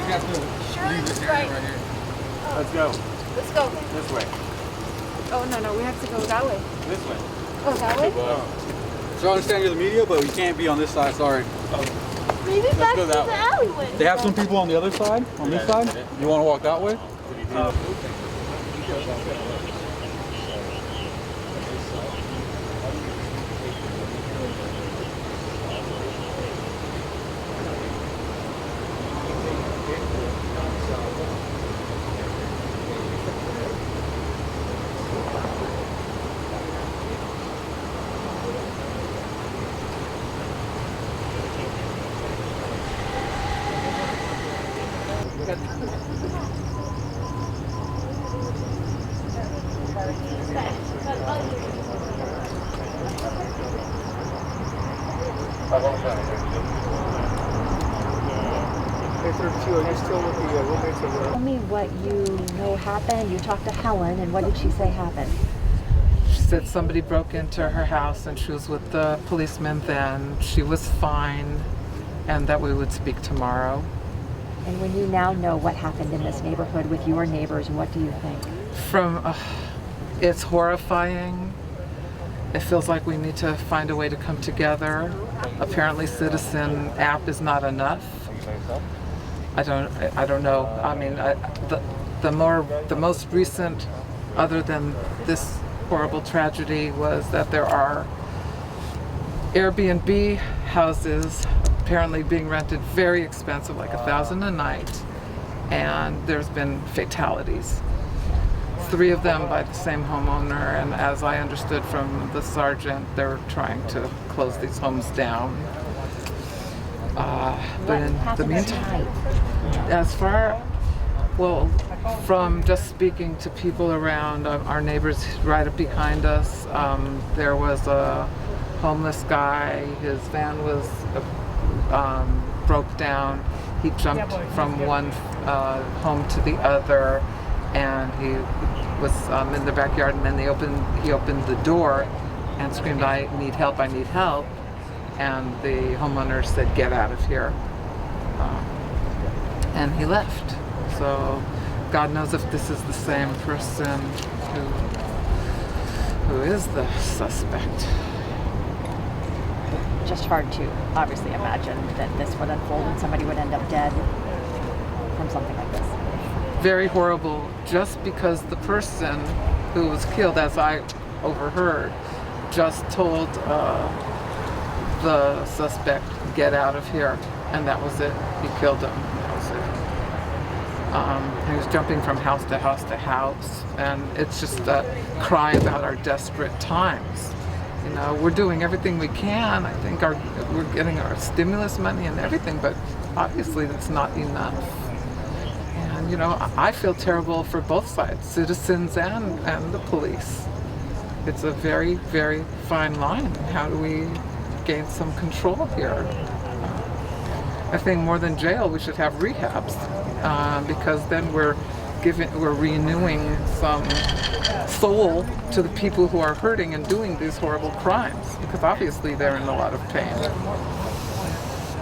have to leave this area right here. Let's go. Let's go. This way. Oh, no, we have to go that way. This way. Oh, that way? So I understand you're the media, but we can't be on this side, sorry. Maybe back go to that the way. alleyway. They have some people on the other side, on this side. You want to walk that way? Tell me what you know happened. You talked to Helen, and what did she say happened? She said somebody broke into her house and she was with the policeman then. She was fine, and that we would speak tomorrow. And when you now know what happened in this neighborhood with your neighbors, what do you think? It's horrifying. It feels like we need to find a way to come together. Apparently Citizen app is not enough. I don't know. I mean, the most recent, other than this horrible tragedy, was that there are Airbnb houses apparently being rented very expensive, like $1,000 a night, and there's been fatalities. 3 of them by the same homeowner, and as I understood from the sergeant, they're trying to close these homes down. But in the meantime, from just speaking to people around, our neighbors right up behind us, there was a homeless guy. His van was broke down. He jumped from one home to the other, and he was in the backyard, and then he opened the door and screamed, "I need help, I need help." And the homeowner said, "Get out of here." And he left. So God knows if this is the same person who is the suspect. Just hard to obviously imagine that this would unfold and somebody would end up dead from something like this. Very horrible, just because the person who was killed, as I overheard, just told the suspect, "Get out of here," and that was it. He killed him. That was it. He was jumping from house to house to house, and it's just a cry about our desperate times. You know, we're doing everything we can. I think we're getting our stimulus money and everything, but obviously that's not enough. And you know, I feel terrible for both sides, citizens and the police. It's a very, very fine line. How do we gain some control here? I think more than jail, we should have rehabs, because then we're renewing some soul to the people who are hurting and doing these horrible crimes, because obviously they're in a lot of pain.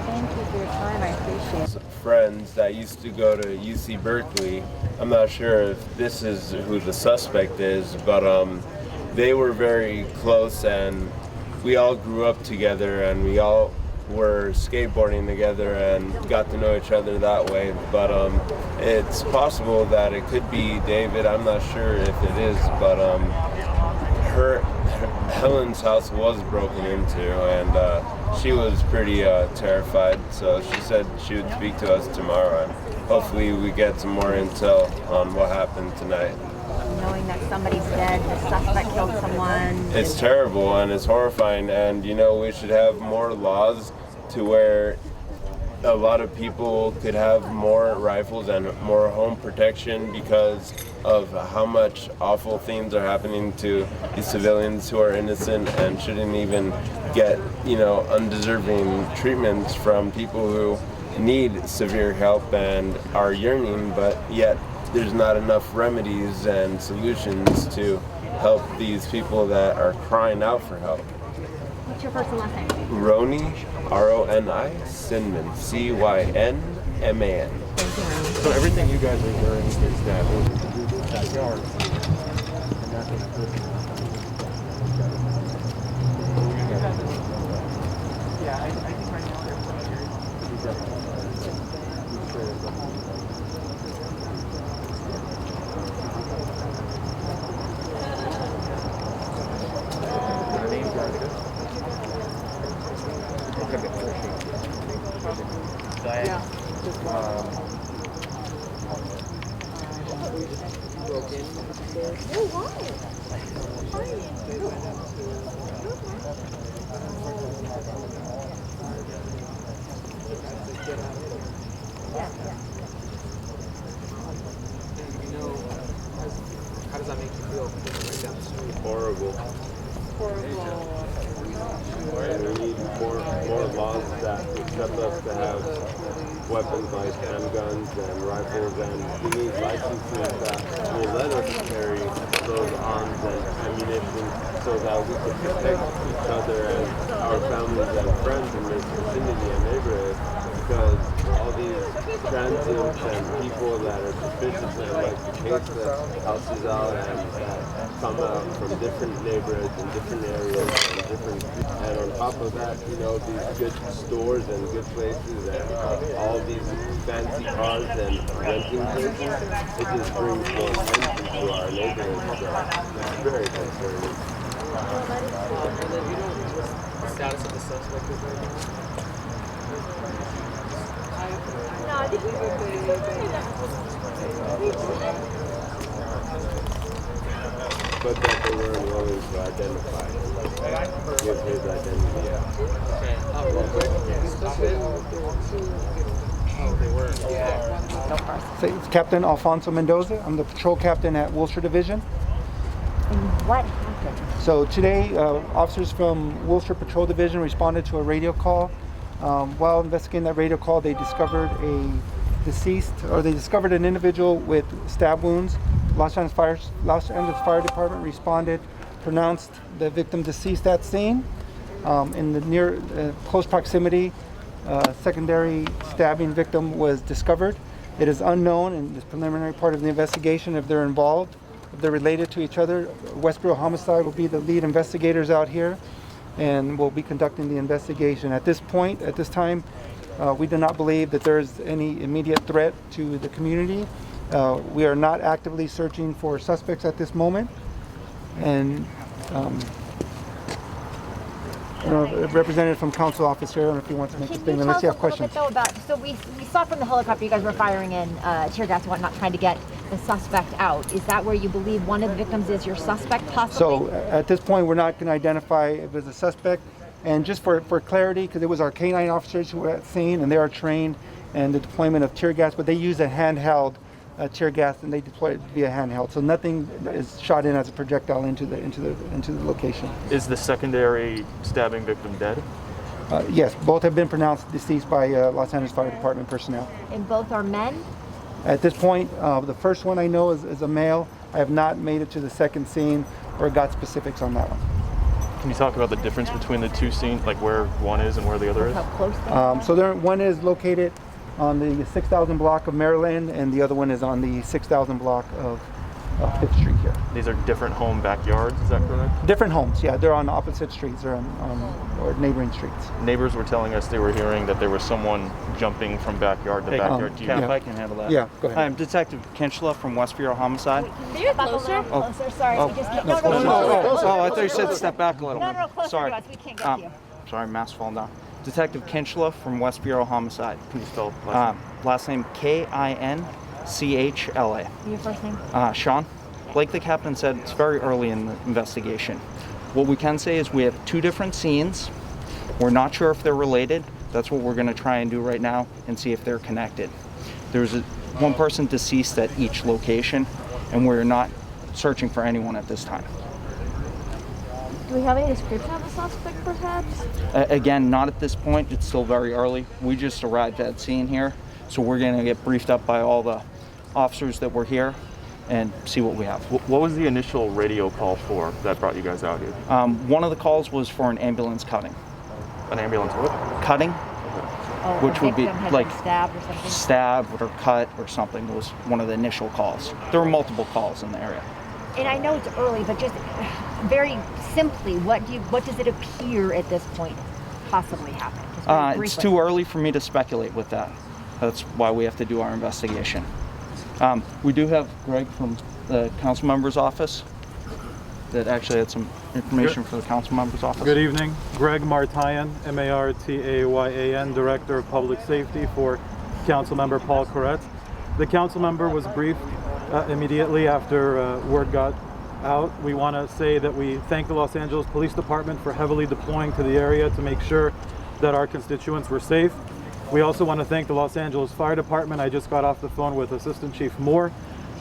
Thank you for your time. I appreciate it. Friends that used to go to UC Berkeley. I'm not sure if this is who the suspect is, but they were very close, and we all grew up together, and we all were skateboarding together and got to know each other that way. But it's possible that it could be David. I'm not sure if it is, but Helen's house was broken into, and she was pretty terrified. So she said she would speak to us tomorrow, and hopefully we get some more intel on what happened tonight. Knowing that somebody's dead, the suspect killed someone. It's terrible and it's horrifying, and you know, we should have more laws to where a lot of people could have more rifles and more home protection because of how much awful things are happening to these civilians who are innocent and shouldn't even get, you know, undeserving treatments from people who need severe help and are yearning, but yet there's not enough remedies and solutions to help these people that are crying out for help. What's your first and last name? Roni, R-O-N-I, Sinman, C-Y-N-M-A-N. a man. So everything you guys are hearing is that backyard. Yeah, I think right now they're How does that make you feel? Right down the street. Horrible. And we need more laws that accept us to have weapons like handguns and rifles, and we need licenses that will let us carry those arms and ammunition so that we can protect each other and our families and friends in this vicinity and neighborhood, because all these transients and people that are suspicious and like to take the houses out and that come out from different neighborhoods and different areas and on top of that, you know, these good stores and good places and all these fancy cars and renting places, it just brings more attention to our neighborhood. So it's very concerning. And then you know what the status of the suspect is right now? No, I think But that they weren't willing to identify, give his identity. Okay. Real quick, stop it. Oh, they were. Yeah. Go first. So it's Captain Alfonso Mendoza. I'm the patrol captain at Wilshire Division. And what happened? So today, officers from Wilshire Patrol Division responded to a radio call. While investigating that radio call, they discovered they discovered an individual with stab wounds. Los Angeles Fire Department responded, pronounced the victim deceased at scene. In the close proximity, secondary stabbing victim was discovered. It is unknown in this preliminary part of the investigation if they're involved, if they're related to each other. Westboro Homicide will be the lead investigators out here and will be conducting the investigation. At this point, at this time, we do not believe that there's any immediate threat to the community. We are not actively searching for suspects at this moment. And a representative from council office here, I don't know if you want to make a Can you statement, tell unless you us have a little questions. bit though about, so we saw from the helicopter you guys were firing in tear gas and whatnot, trying to get the suspect out. Is that where you believe one of the victims is your suspect possibly? So at this point, we're not going to identify if it's a suspect. And just for clarity, because it was our K-9 officers who were at scene and they are trained in the deployment of tear gas, but they use a handheld tear gas and they deploy it via handheld. So nothing is shot in as a projectile into the location. Is the secondary stabbing victim dead? Yes, both have been pronounced deceased by Los Angeles Fire Department personnel. And both are men? At this point, the first one I know is a male. I have not made it to the second scene or got specifics on that one. Can you talk about the difference between the two scenes, like where one is and where the other is? How close they are? So one is located on the 6,000 block of Maryland, and the other one is on the 6,000 block of 5th Street here. These are different home backyards, is that correct? Different homes, yeah. They're on opposite streets. They're on or neighboring streets. Neighbors were telling us they were hearing that there was someone jumping from backyard to backyard. Do you yeah. know? If I can handle that. Yeah, go ahead. I'm Detective Kinchla from West Bureau Homicide. Can you Back a closer? little closer, sorry. Oh. We just can't, No, no, closer. Oh, I thought you said step back a little. No, closer Sorry. to us. We can't get to you. Sorry, mask falling down. Detective Kinchla from West Bureau Homicide. Can you spell last name? Last name Kinchla. Your first name? Sean. Like the captain said, it's very early in the investigation. What we can say is we have two different scenes. We're not sure if they're related. That's what we're going to try and do right now and see if they're connected. There's one person deceased at each location, and we're not searching for anyone at this time. Do we have any description of the suspect, perhaps? Again, not at this point. It's still very early. We just arrived at scene here, so we're going to get briefed up by all the officers that were here and see what we have. What was the initial radio call for that brought you guys out here? One of the calls was for an ambulance cutting. An ambulance what? Cutting? Oh, which the would be victim had like been stabbed or something? stabbed or cut or something was one of the initial calls. There were multiple calls in the area. And I know it's early, but just very simply, what does it appear at this point possibly happened? Just very It's briefly. too early for me to speculate with that. That's why we have to do our investigation. We do have Greg from the council member's office that actually had some information for the council member's office. Good evening. Greg Martayan, Martayyan, Director of Public Safety for Councilmember Paul Koretz. The council member was briefed immediately after word got out. We want to say that we thank the Los Angeles Police Department for heavily deploying to the area to make sure that our constituents were safe. We also want to thank the Los Angeles Fire Department. I just got off the phone with Assistant Chief Moore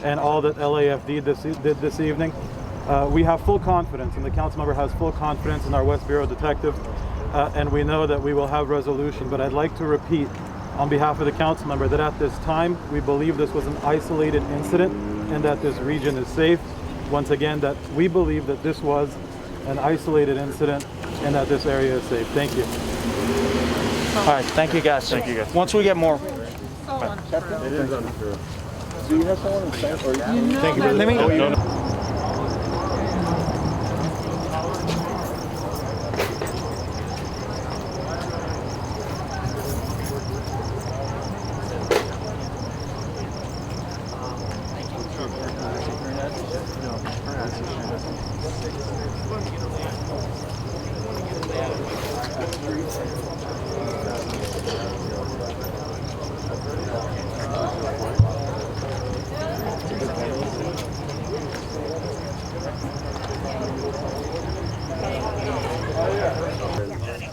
and all that LAFD did this evening. We have full confidence, and the council member has full confidence in our West Bureau detective, and we know that we will have resolution. But I'd like to repeat on behalf of the council member that at this time, we believe this was an isolated incident and that this region is safe. Once again, that we believe that this was an isolated incident and that this area is safe. Thank you. All right, thank you guys. Thank you guys. Once we get more. It is untrue. Do you have someone in sight? Thank you, brother. Let me- Oh, no, no.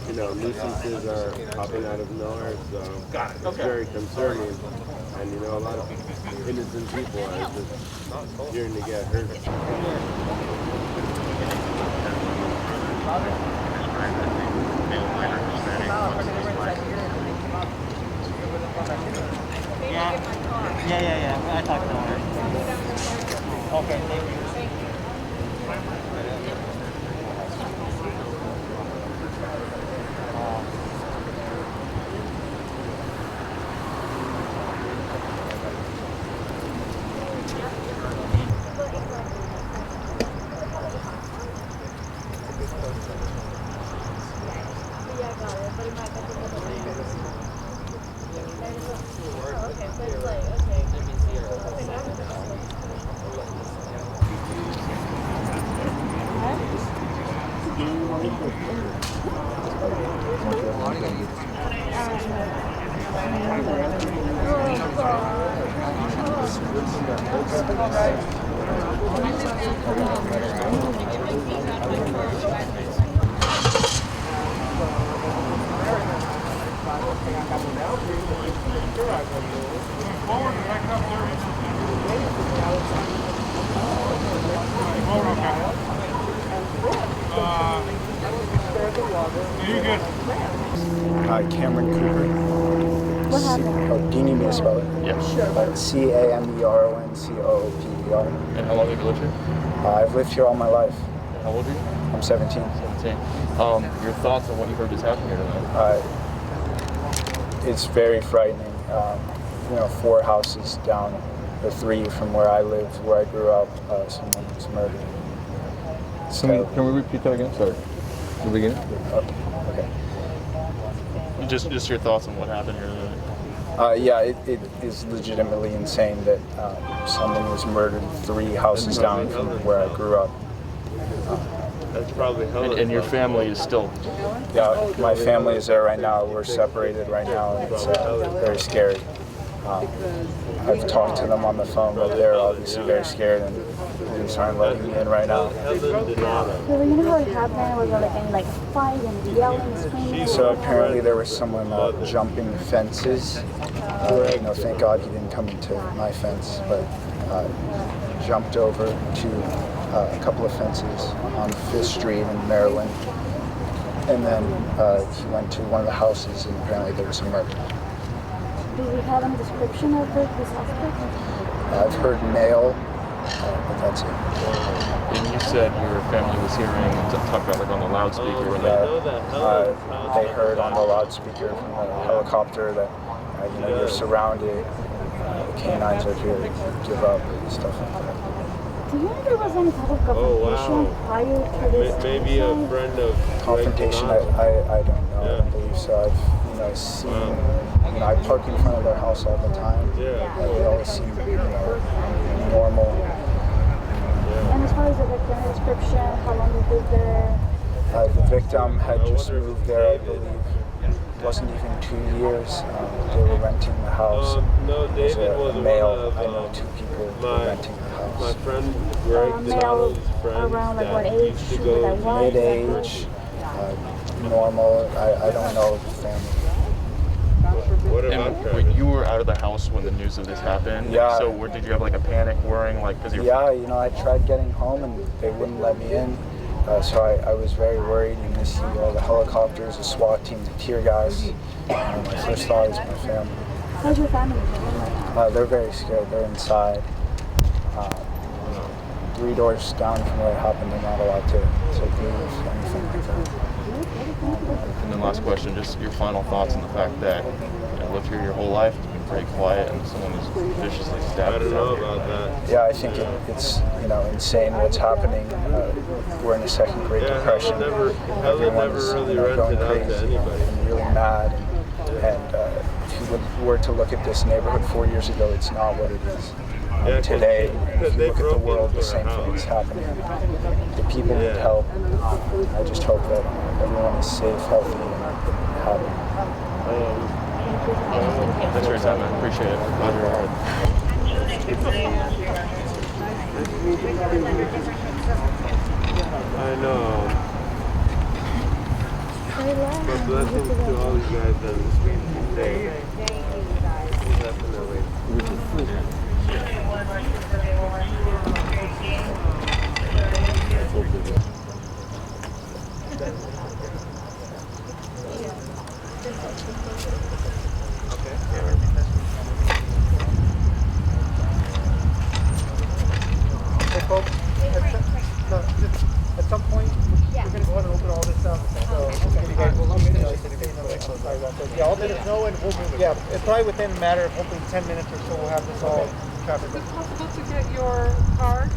You know, nuisances are popping out of nowhere, so it's very concerning. And you know, a lot of innocent people are just fearing to get hurt. Yeah. I talked to her. Okay, thank you. Hi, Cameron Cooper. What happened? Oh, do you need me to spell it? Yes. CAMERONCOPPER. And how long have you lived here? I've lived here all my life. How old are you? I'm 17. 17. Your thoughts on what you heard just happened here tonight? It's very frightening. You know, 4 houses down, or 3 from where I live, where I grew up, someone was murdered. So, Can we repeat that again? Sorry. The beginning? okay. Just your thoughts on what happened here tonight. Yeah, it is legitimately insane that someone was murdered 3 houses down from where I grew up. That's probably hell. And your family is still. Yeah, my family is there right now. We're separated right now, and it's very scary. I've talked to them on the phone, but they're obviously very scared, and police aren't letting me in right now. So you know how it happened? Was there like any like fight and yelling, screaming? So apparently there was someone jumping fences. You know, thank God he didn't come into my fence, but jumped over to a couple of fences on 5th Street in Maryland. And then he went to one of the houses, and apparently there was a murder. Do we have any description of the suspect? I've heard male. but that's it. And you said your family was hearing talk about like on the loudspeaker. They heard on the loudspeaker from the helicopter that you're surrounded. The canines are here. Give up and stuff like that. Do you know there was any type of confrontation prior to this? Maybe a friend of Confrontation? I don't know. I don't believe so. I've seen. I park in front of their house all the time. They always seem normal. And as far as the victim description, how long you lived there? The victim had just moved there, I believe. It wasn't even 2 years. They were renting the house. It was a male. I know 2 people who were renting the house. My friend Greg, male around like what age? Mid-age, normal. I don't know the family. And you were out of the house when the news of this happened. Yeah. So did you have like a panic, worrying, like because you're? Yeah, I tried getting home and they wouldn't let me in. So I was very worried. You see all the helicopters, the SWAT team, the tear gas. My first thought is my family. How's your family? They're very scared. They're inside. 3 doors down from where it happened. They're not allowed to leave, anything like that. And then last question, just your final thoughts on the fact that you lived here your whole life, it's been pretty quiet, and someone was viciously stabbed. I don't know about that. Yeah, I think it's insane what's happening. We're in the second Great Depression. Everyone's going crazy and really mad. And if you were to look at this neighborhood 4 years ago, it's not what it is. Today, if you look at the world, the same thing is happening. The people need help. I just hope that everyone is safe, healthy, and happy. Thanks for your time, man. Appreciate it. Glad you're all right. I know. But blessings to all you guys and sweet day. Definitely. At some point, we're going to go ahead and open all this up. So, you guys will yeah, I'll let us know, and it's probably within a matter of hopefully 10 minutes or so we'll have this all covered. Is it possible to get your card?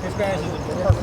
This guy is perfect.